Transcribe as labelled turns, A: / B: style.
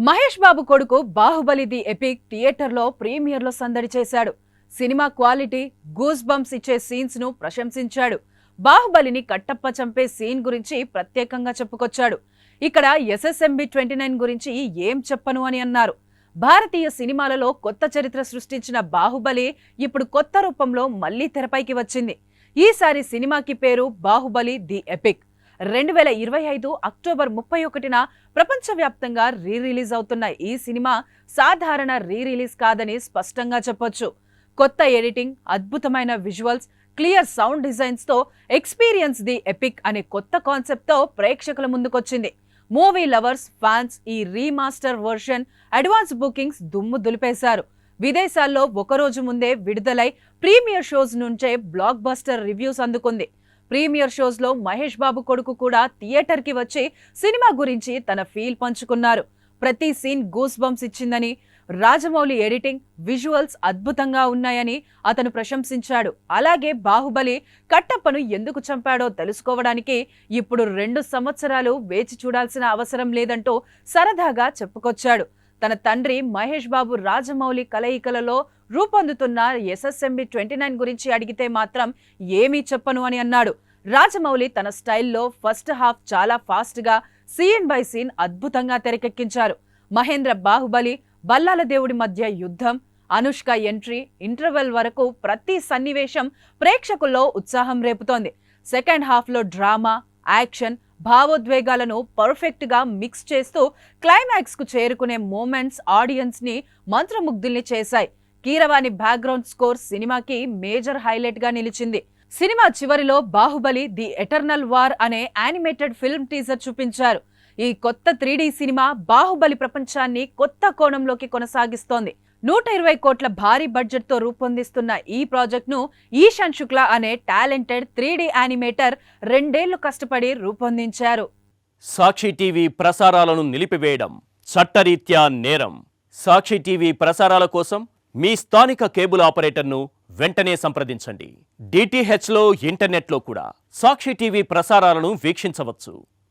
A: మహేష్ బాబు కొడుకు Baahubali the epic థియేటర్లో ప్రీమియర్లో సందడి చేశాడు. సినిమా క్వాలిటీ, గూస్ బంప్స్ ఇచ్చే సీన్స్ ను ప్రశంసించాడు. బాహుబలిని కట్టప్ప చంపే సీన్ గురించి ప్రత్యేకంగా చెప్పుకొచ్చాడు. ఇక్కడ SSMB 29 గురించి ఏం చెప్పను అని అన్నారు. భారతీయ సినిమాలలో కొత్త చరిత్ర సృష్టించిన బాహుబలి ఇప్పుడు కొత్త రూపంలో మళ్లీ తెరపైకి వచ్చింది. ఈసారి సినిమాకి పేరు బాహుబలి ది ఎపిక్. 2025 అక్టోబర్ 31న ప్రపంచవ్యాప్తంగా రిలీజ్ అవుతున్న ఈ సినిమా సాధారణ రిలీజ్ కాదని స్పష్టంగా చెప్పొచ్చు. కొత్త ఎడిటింగ్, అద్భుతమైన విజువల్స్, క్లియర్ సౌండ్ డిజైన్స్ తో ఎక్స్పీరియన్స్ ది ఎపిక్ అనే కొత్త కాన్సెప్ట్ తో ప్రేక్షకుల ముందుకొచ్చింది. మూవీ లవర్స్, ఫ్యాన్స్ ఈ రీమాస్టర్ వర్షన్ అడ్వాన్స్ బుకింగ్స్ దుమ్ము దులిపేశారు. విదేశాల్లో ఒకరోజు ముందే విడుదలై ప్రీమియర్ షోస్ నుంచే బ్లాక్ బస్టర్ రివ్యూస్ అందుకుంది. ప్రీమియర్ షోస్ లో మహేష్ బాబు కొడుకు కూడా థియేటర్ కి వచ్చి సినిమా గురించి తన ఫీల్ పంచుకున్నారు. ప్రతి సీన్ గూస్ బంప్స్ ఇచ్చిందని, రాజమౌళి ఎడిటింగ్, విజువల్స్ అద్భుతంగా ఉన్నాయని అతను ప్రశంసించాడు. అలాగే బాహుబలి కట్టప్పను ఎందుకు చంపాడో తెలుసుకోవడానికి ఇప్పుడు 2 సంవత్సరాలు వేచి చూడాల్సిన అవసరం లేదంటూ సరదాగా చెప్పుకొచ్చాడు. తన తండ్రి మహేష్ బాబు రాజమౌళి కలయికలలో రూపొందుతున్న SSMB 29 గురించి అడిగితే మాత్రం ఏమీ చెప్పను అని అన్నాడు. రాజమౌళి తన స్టైల్లో ఫస్ట్ హాఫ్ చాలా ఫాస్ట్ గా సీన్ బై సీన్ అద్భుతంగా తెరకెక్కించారు. మహేంద్ర బాహుబలి, బల్లాల దేవుడి మధ్య యుద్ధం, అనుష్క ఎంట్రీ, ఇంటర్వెల్ వరకు ప్రతి సన్నివేశం ప్రేక్షకుల్లో ఉత్సాహం రేపుతోంది. సెకండ్ హాఫ్ లో డ్రామా, యాక్షన్, భావోద్వేగాలను పర్ఫెక్ట్ గా మిక్స్ చేస్తూ క్లైమాక్స్ కు చేరుకునే మూమెంట్స్ ఆడియన్స్ ని మంత్రముగ్ధుల్ని చేశాయి. కీరవాణి బ్యాక్గ్రౌండ్ స్కోర్ సినిమాకి మేజర్ హైలైట్ గా నిలిచింది. సినిమా చివరిలో బాహుబలి ది ఎటర్నల్ వార్ అనే యానిమేటెడ్ ఫిల్మ్ టీజర్ చూపించారు. ఈ కొత్త 3D సినిమా బాహుబలి ప్రపంచాన్ని కొత్త కోణంలోకి కొనసాగిస్తోంది. 120 కోట్ల భారీ బడ్జెట్ తో రూపొందిస్తున్న ఈ ప్రాజెక్ట్ ను ఈశాన్ శుక్లా అనే టాలెంటెడ్ 3D యానిమేటర్ 2 ఏళ్లు కష్టపడి రూపొందించారు.
B: సాక్షి టీవీ ప్రసారాలను నిలిపివేయడం చట్టరీత్యా నేరం. సాక్షి టీవీ ప్రసారాల కోసం మీ స్థానిక కేబుల్ ఆపరేటర్ను వెంటనే సంప్రదించండి. DTHలో, ఇంటర్నెట్లో కూడా సాక్షి టీవీ ప్రసారాలను వీక్షించవచ్చు.